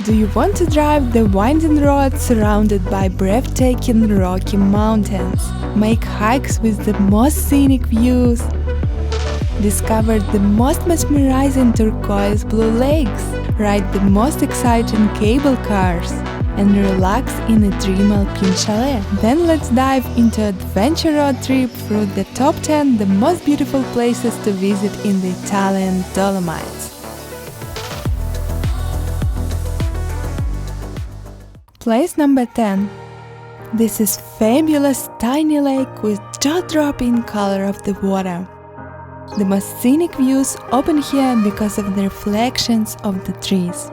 Do you want to drive the winding road surrounded by breathtaking rocky mountains? Make hikes with the most scenic views? Discover the most mesmerizing turquoise blue lakes? Ride the most exciting cable cars? And relax in a dream Alpine chalet? Then let's dive into an adventure road trip through the top 10 the most beautiful places to visit in the Italian Dolomites. Place number 10. This is fabulous tiny lake with jaw-dropping color of the water. The most scenic views open here because of the reflections of the trees.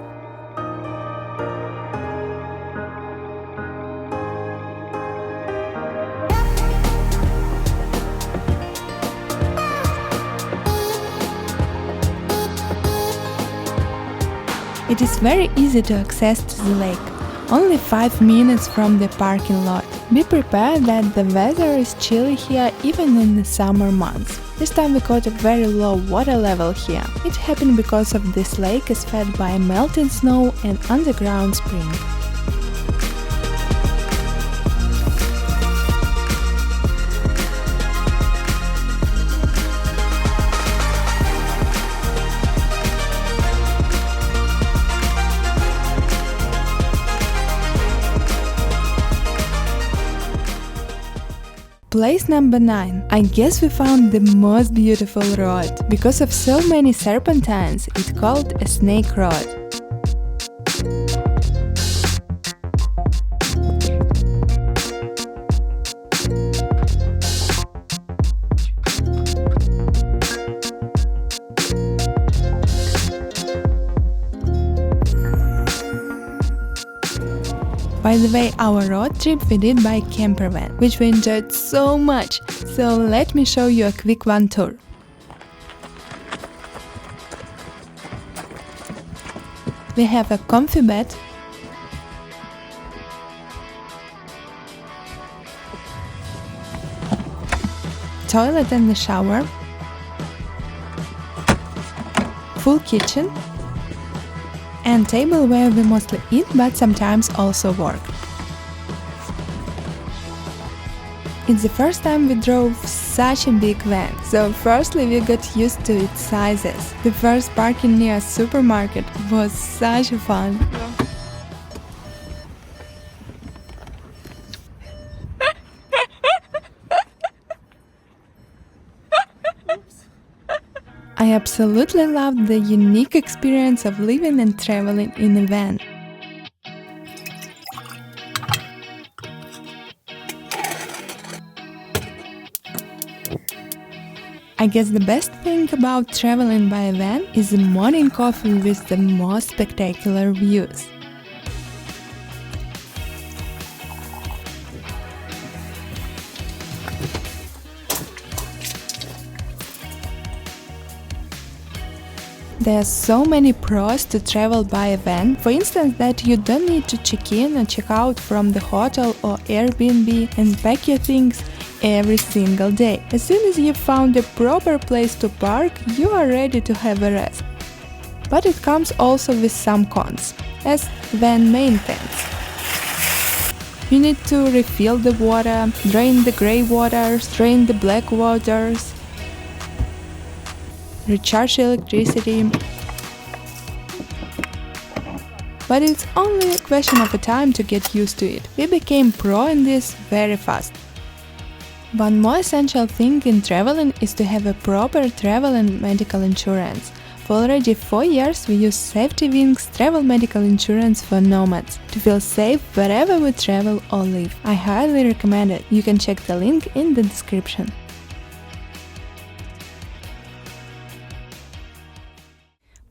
It is very easy to access to the lake. Only 5 minutes from the parking lot. Be prepared that the weather is chilly here even in the summer months. This time we caught a very low water level here. It happened because of this lake is fed by melting snow and underground spring. Place number 9. I guess we found the most beautiful road. Because of so many serpentines, it's called a snake road. By the way, our road trip we did by camper van, which we enjoyed so much, so let me show you a quick van tour. We have a comfy bed, toilet and a shower, full kitchen, and table where we mostly eat but sometimes also work. It's the first time we drove such a big van, so firstly we got used to its sizes. The first parking near a supermarket was such fun. I absolutely loved the unique experience of living and traveling in a van. I guess the best thing about traveling by a van is the morning coffee with the most spectacular views. There are so many pros to travel by a van, for instance that you don't need to check in and check out from the hotel or Airbnb and pack your things every single day. As soon as you've found a proper place to park, you are ready to have a rest. But it comes also with some cons, as van maintenance. You need to refill the water, drain the grey waters, drain the black waters, recharge electricity. But it's only a question of a time to get used to it. We became pro in this very fast. One more essential thing in traveling is to have a proper travel and medical insurance. For already 4 years we use Safety Wings travel medical insurance for nomads to feel safe wherever we travel or live. I highly recommend it. You can check the link in the description.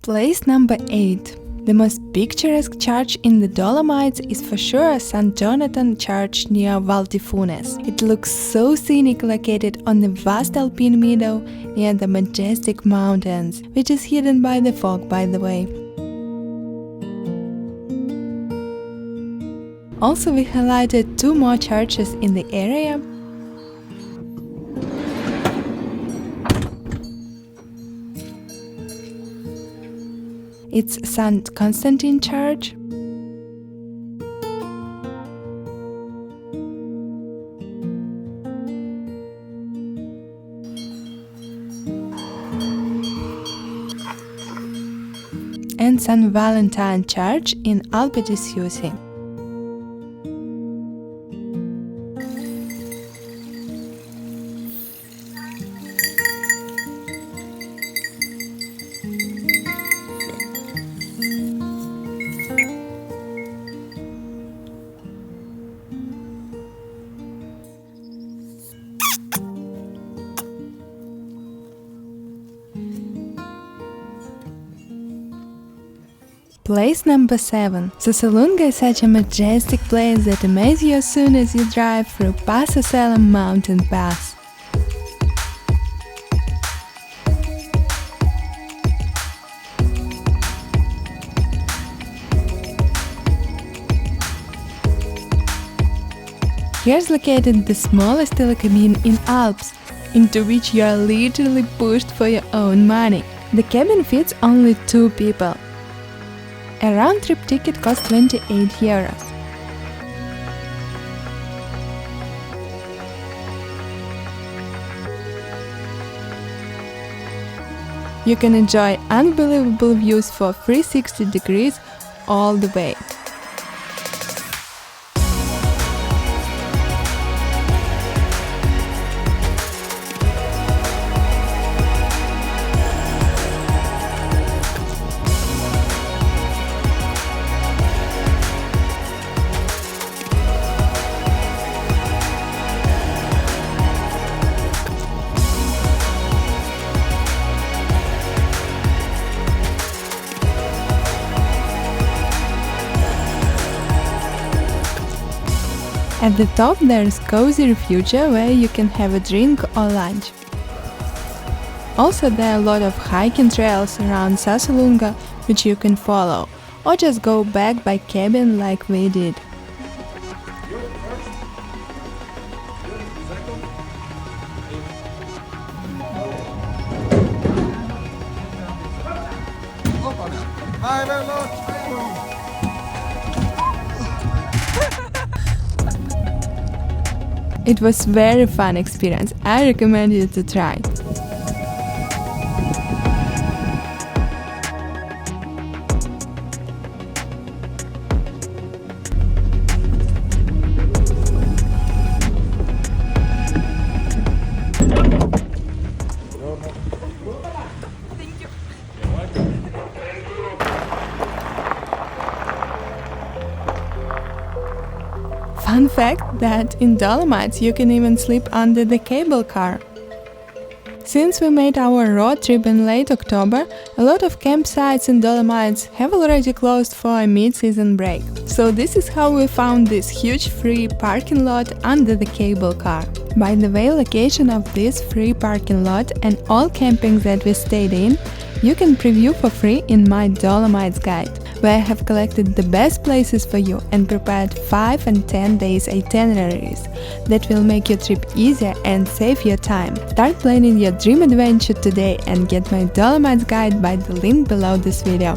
Place number 8. The most picturesque church in the Dolomites is for sure St. Jonathan Church near Val di Funes. It looks so scenic, located on the vast Alpine meadow near the majestic mountains, which is hidden by the fog, by the way. Also, we highlighted 2 more churches in the area. It's St. Constantine Church St. Valentine Church in Alpe di Suisi. Place number 7. Sassolungo is such a majestic place that amazes you as soon as you drive through Sassolungo mountain pass. Here's located the smallest telecabin in Alps, into which you are literally pushed for your own money. The cabin fits only 2 people. A round-trip ticket costs 28 euros. You can enjoy unbelievable views for 360 degrees all the way. At the top there is cozy refugia where you can have a drink or lunch. Also there are a lot of hiking trails around Sassolungo which you can follow, or just go back by cabin like we did. It was very fun experience. I recommend you to try. Fun fact that in Dolomites you can even sleep under the cable car. Since we made our road trip in late October, a lot of campsites in Dolomites have already closed for a mid-season break. So this is how we found this huge free parking lot under the cable car. By the way, location of this free parking lot and all campings that we stayed in, you can preview for free in my Dolomites guide, where I have collected the best places for you and prepared 5 and 10 days itineraries that will make your trip easier and save your time. Start planning your dream adventure today and get my Dolomites guide by the link below this video.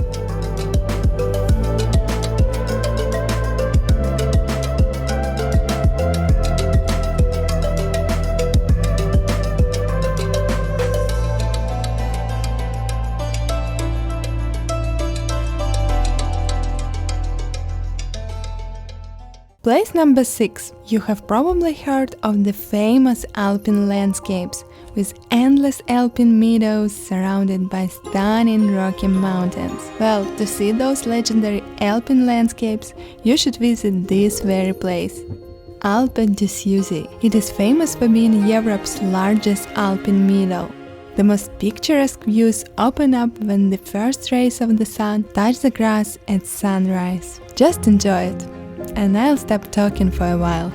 Place number 6. You have probably heard of the famous Alpine landscapes, with endless alpine meadows surrounded by stunning rocky mountains. Well, to see those legendary alpine landscapes, you should visit this very place. Alpe di Suisi. It is famous for being Europe's largest alpine meadow. The most picturesque views open up when the first rays of the sun touch the grass at sunrise. Just enjoy it. And I'll stop talking for a while.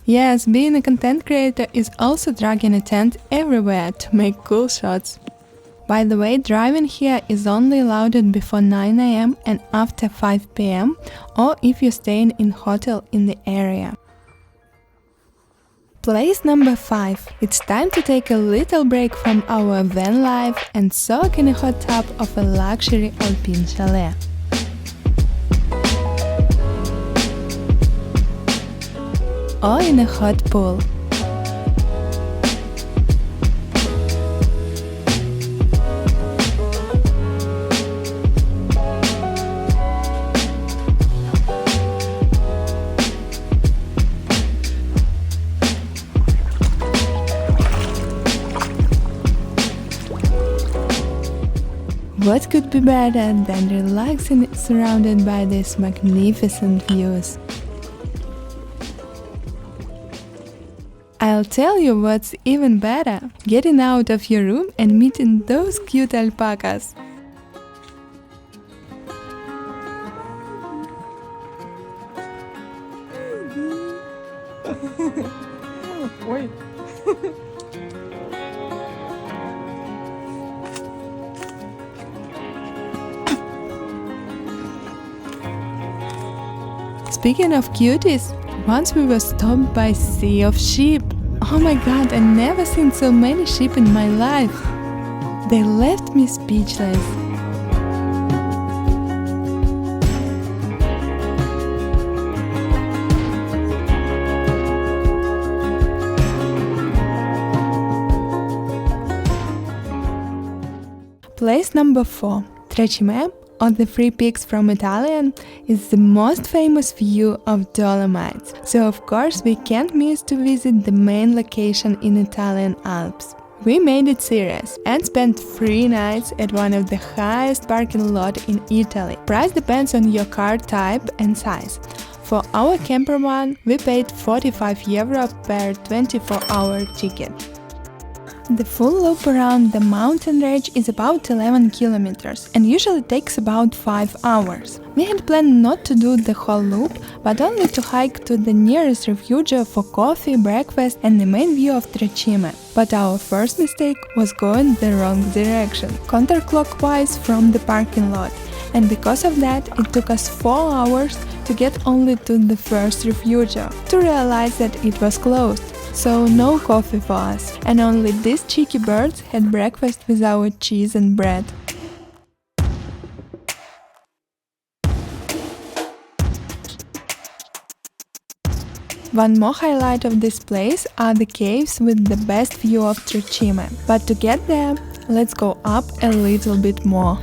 Yes, being a content creator is also dragging a tent everywhere to make cool shots. By the way, driving here is only allowed before 9 am and after 5 pm, or if you're staying in hotel in the area. Place number 5. It's time to take a little break from our van life and soak in a hot tub of a luxury Alpine chalet. Or in a hot pool. What could be better than relaxing surrounded by these magnificent views? I'll tell you what's even better, getting out of your room and meeting those cute alpacas. Ой. Speaking of cuties, once we were stopped by a sea of sheep. Oh my god, I never seen so many sheep in my life. They left me speechless. Place number 4, Tre Cime, or the Three Peaks from Italian, is the most famous view of Dolomites, so of course we can't miss to visit the main location in Italian Alps. We made it serious and spent 3 nights at one of the highest parking lots in Italy. Price depends on your car type and size. For our camper one, we paid €45 per 24-hour ticket. The full loop around the mountain range is about 11 kilometers and usually takes about 5 hours. We had planned not to do the whole loop, but only to hike to the nearest refuge for coffee, breakfast and the main view of Tre Cime. But our first mistake was going the wrong direction, counterclockwise from the parking lot. And because of that, it took us 4 hours to get only to the first refuge, to realize that it was closed. So no coffee for us, and only these cheeky birds had breakfast with our cheese and bread. One more highlight of this place are the caves with the best view of Tre Cime. But to get there, let's go up a little bit more.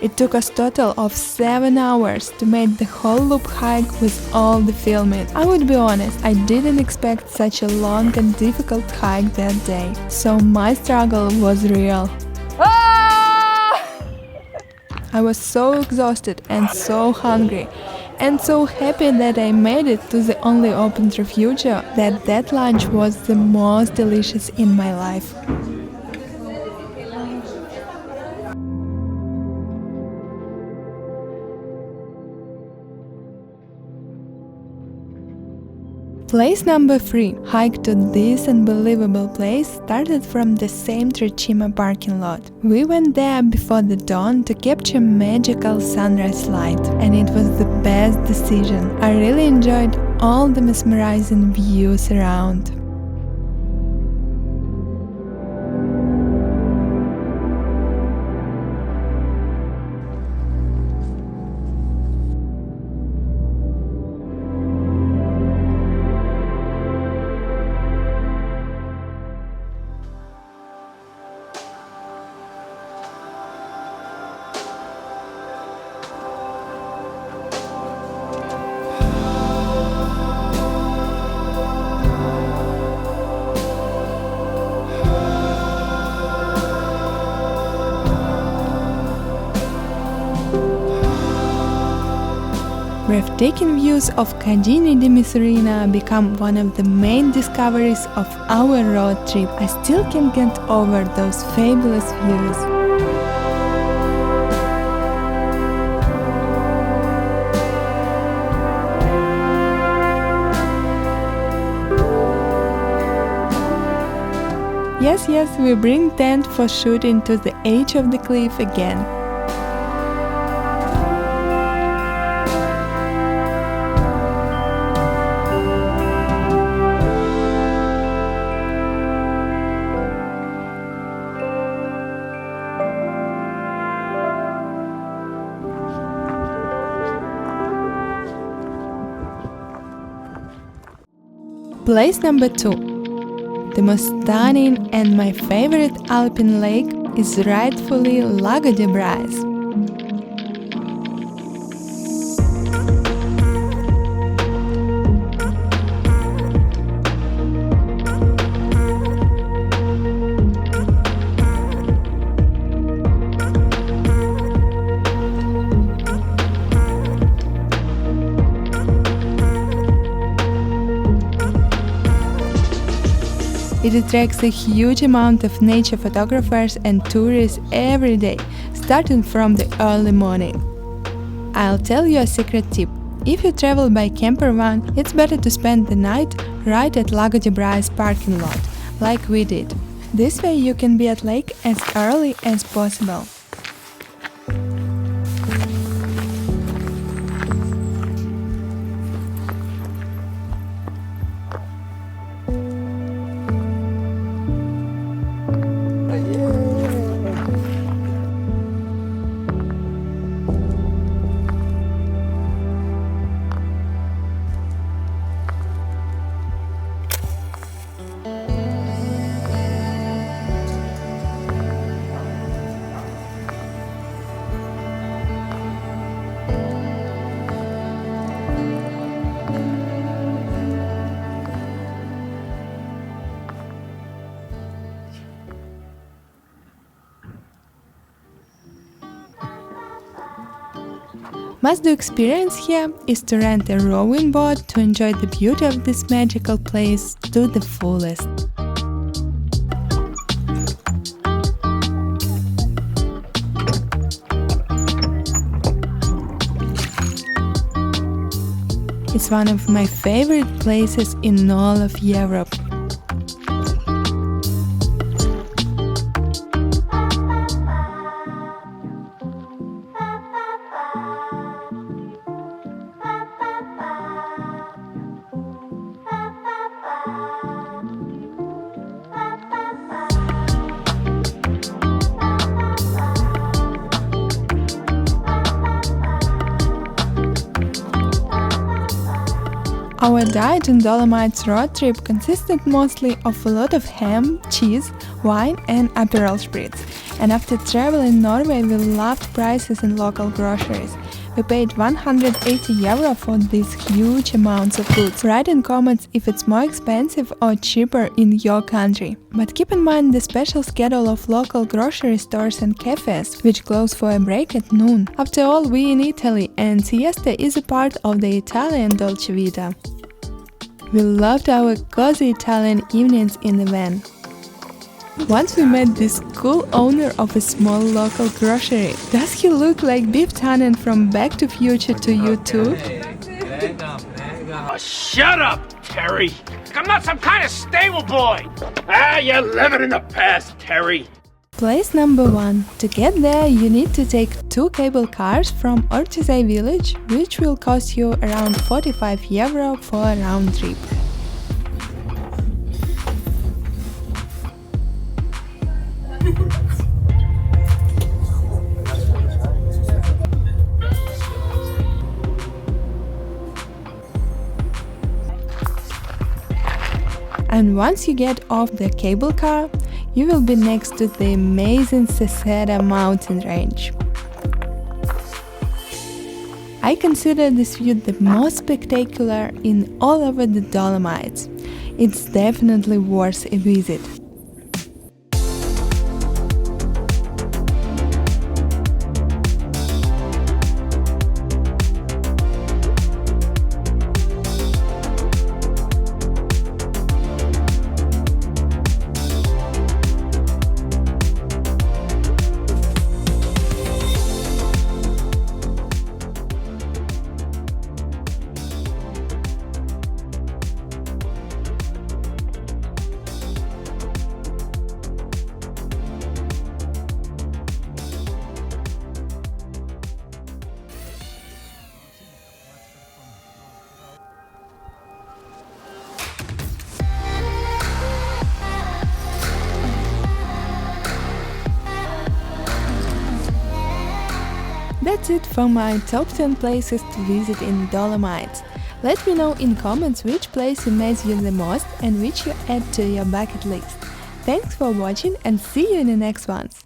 It took us a total of 7 hours to make the whole loop hike with all the filming. I would be honest, I didn't expect such a long and difficult hike that day, so my struggle was real. I was so exhausted and so hungry, and so happy that I made it to the only open refuge that lunch was the most delicious in my life. Place number 3. Hike to this unbelievable place started from the same Tre Cime parking lot. We went there before the dawn to capture magical sunrise light, and it was the best decision. I really enjoyed all the mesmerizing views around. Breathtaking views of Cadini di Misurina become one of the main discoveries of our road trip. I still can't get over those fabulous views. Yes, we bring tent for shooting to the edge of the cliff again. Place number 2. The most stunning and my favorite Alpine lake is rightfully Lago di Braies. It attracts a huge amount of nature photographers and tourists every day, starting from the early morning. I'll tell you a secret tip. If you travel by camper van, it's better to spend the night right at Lago di Braies parking lot, like we did. This way you can be at lake as early as possible. Must-do experience here is to rent a rowing boat to enjoy the beauty of this magical place to the fullest. It's one of my favorite places in all of Europe. Our diet in Dolomites road trip consisted mostly of a lot of ham, cheese, wine and Aperol Spritz. And after traveling in Norway, we loved prices in local groceries. We paid €180 for these huge amounts of goods. Write in comments if it's more expensive or cheaper in your country. But keep in mind the special schedule of local grocery stores and cafes, which close for a break at noon. After all, we in Italy, and siesta is a part of the Italian dolce vita. We loved our cozy Italian evenings in the van. Once we met this cool owner of a small local grocery. Does he look like Biff Tannen from Back to Future to you too? Oh, shut up, Terry! I'm not some kind of stable boy! You're living in the past, Terry! Place number 1. To get there, you need to take 2 cable cars from Ortisei village, which will cost you around €45 for a round trip. And once you get off the cable car, you will be next to the amazing Seceda mountain range. I consider this view the most spectacular in all over the Dolomites. It's definitely worth a visit. That's it for my top 10 places to visit in Dolomites. Let me know in comments which place amazed you the most and which you add to your bucket list. Thanks for watching and see you in the next ones!